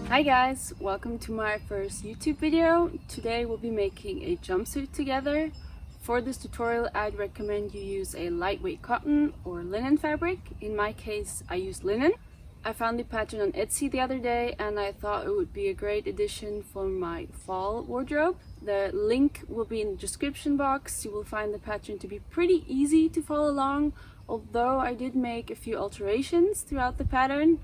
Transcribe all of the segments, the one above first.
Hi guys, welcome to my first YouTube video. Today we'll be making a jumpsuit together. For this tutorial I'd recommend you use a lightweight cotton or linen fabric. In my case I used linen. I found the pattern on Etsy the other day and I thought it would be a great addition for my fall wardrobe. The link will be in the description box. You will find the pattern to be pretty easy to follow along, although I did make a few alterations throughout the pattern.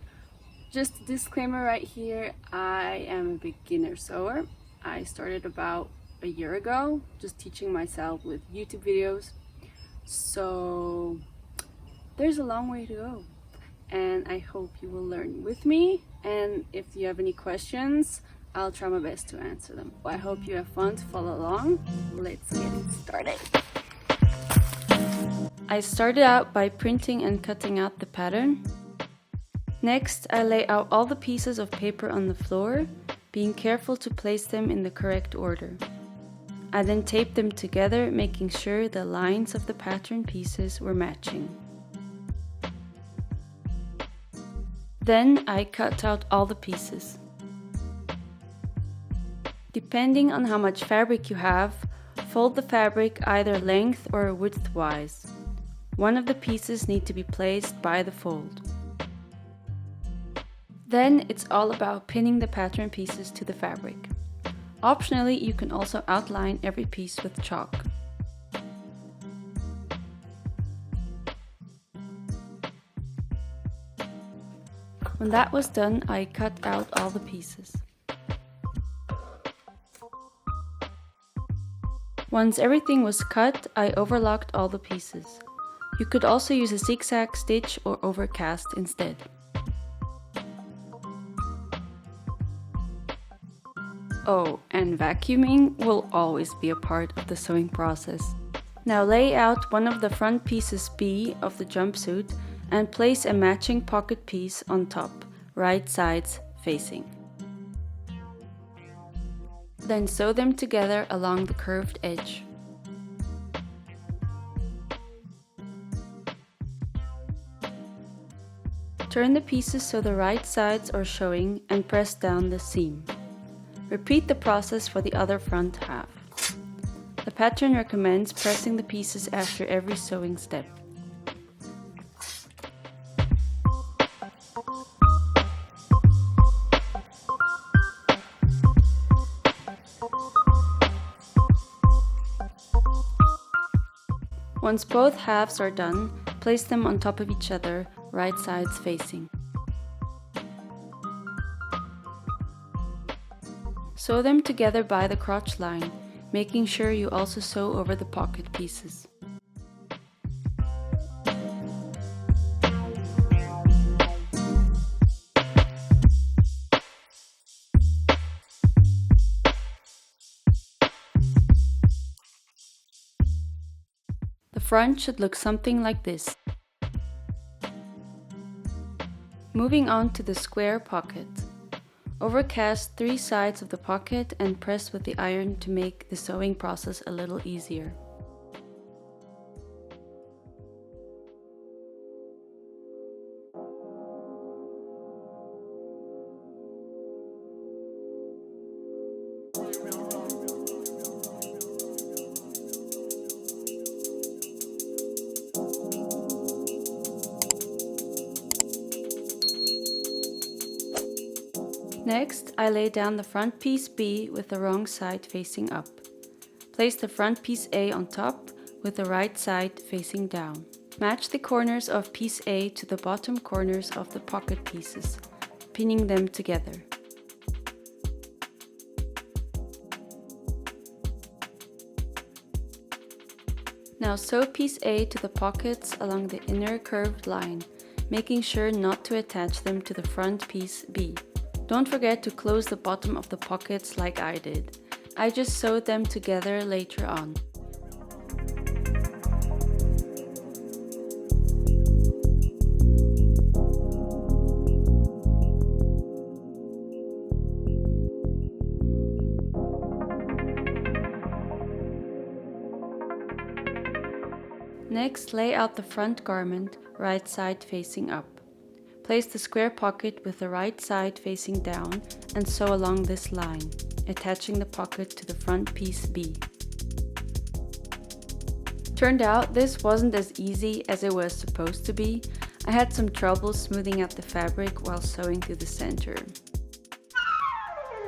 Just a disclaimer right here, I am a beginner sewer. I started about a year ago, just teaching myself with YouTube videos. So there's a long way to go, and I hope you will learn with me. And if you have any questions, I'll try my best to answer them. I hope you have fun to follow along. Let's get started. I started out by printing and cutting out the pattern. Next, I lay out all the pieces of paper on the floor, being careful to place them in the correct order. I then taped them together, making sure the lines of the pattern pieces were matching. Then I cut out all the pieces. Depending on how much fabric you have, fold the fabric either length or width-wise. One of the pieces need to be placed by the fold. Then it's all about pinning the pattern pieces to the fabric. Optionally, you can also outline every piece with chalk. When that was done, I cut out all the pieces. Once everything was cut, I overlocked all the pieces. You could also use a zigzag stitch or overcast instead. Oh, and vacuuming will always be a part of the sewing process. Now lay out one of the front pieces B of the jumpsuit and place a matching pocket piece on top, right sides facing. Then sew them together along the curved edge. Turn the pieces so the right sides are showing and press down the seam. Repeat the process for the other front half. The pattern recommends pressing the pieces after every sewing step. Once both halves are done, place them on top of each other, right sides facing. Sew them together by the crotch line, making sure you also sew over the pocket pieces. The front should look something like this. Moving on to the square pocket. Overcast 3 sides of the pocket and press with the iron to make the sewing process a little easier. Next, I lay down the front piece B with the wrong side facing up. Place the front piece A on top with the right side facing down. Match the corners of piece A to the bottom corners of the pocket pieces, pinning them together. Now sew piece A to the pockets along the inner curved line, making sure not to attach them to the front piece B. Don't forget to close the bottom of the pockets like I did. I just sewed them together later on. Next, lay out the front garment, right side facing up. Place the square pocket with the right side facing down and sew along this line, attaching the pocket to the front piece B. Turned out this wasn't as easy as it was supposed to be. I had some trouble smoothing out the fabric while sewing through the center.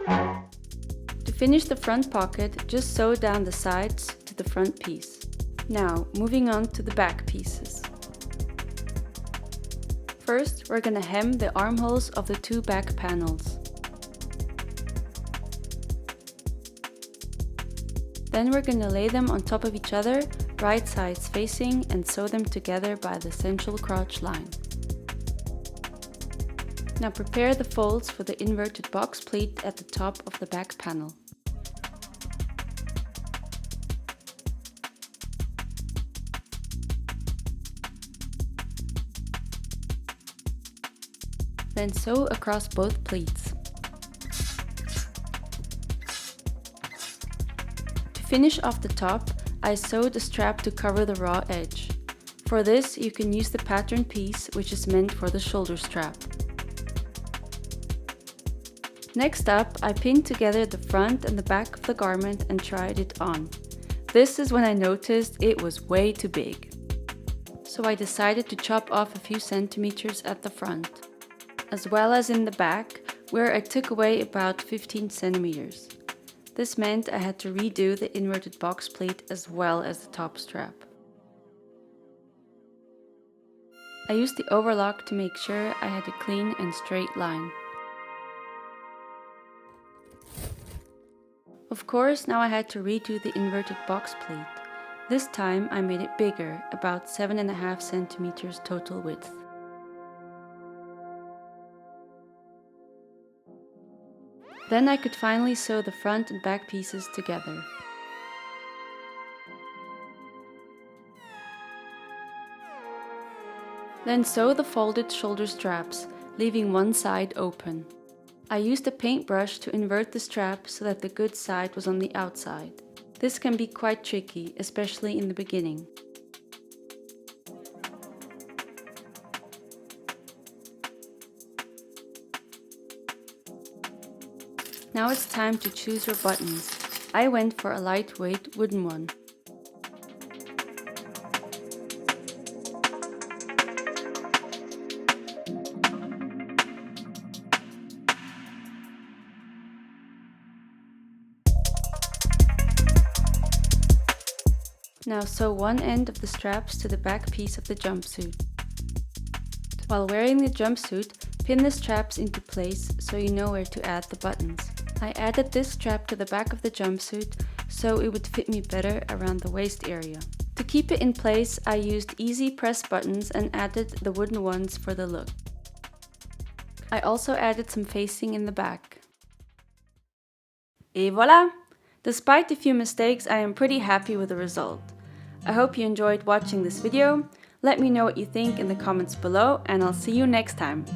To finish the front pocket, just sew down the sides to the front piece. Now, moving on to the back pieces. First, we're gonna hem the armholes of the two back panels. Then we're gonna lay them on top of each other, right sides facing, and sew them together by the central crotch line. Now prepare the folds for the inverted box pleat at the top of the back panel. Then sew across both pleats. To finish off the top, I sewed a strap to cover the raw edge. For this, you can use the pattern piece, which is meant for the shoulder strap. Next up, I pinned together the front and the back of the garment and tried it on. This is when I noticed it was way too big. So I decided to chop off a few centimeters at the front, as well as in the back, where I took away about 15 centimeters. This meant I had to redo the inverted box pleat as well as the top strap. I used the overlock to make sure I had a clean and straight line. Of course, now I had to redo the inverted box pleat. This time I made it bigger, about 7.5 centimeters total width. Then I could finally sew the front and back pieces together. Then sew the folded shoulder straps, leaving one side open. I used a paintbrush to invert the strap so that the good side was on the outside. This can be quite tricky, especially in the beginning. Now it's time to choose your buttons. I went for a lightweight wooden one. Now sew one end of the straps to the back piece of the jumpsuit. While wearing the jumpsuit, pin the straps into place so you know where to add the buttons. I added this strap to the back of the jumpsuit so it would fit me better around the waist area. To keep it in place, I used easy press buttons and added the wooden ones for the look. I also added some facing in the back. Et voilà! Despite a few mistakes, I am pretty happy with the result. I hope you enjoyed watching this video. Let me know what you think in the comments below, and I'll see you next time.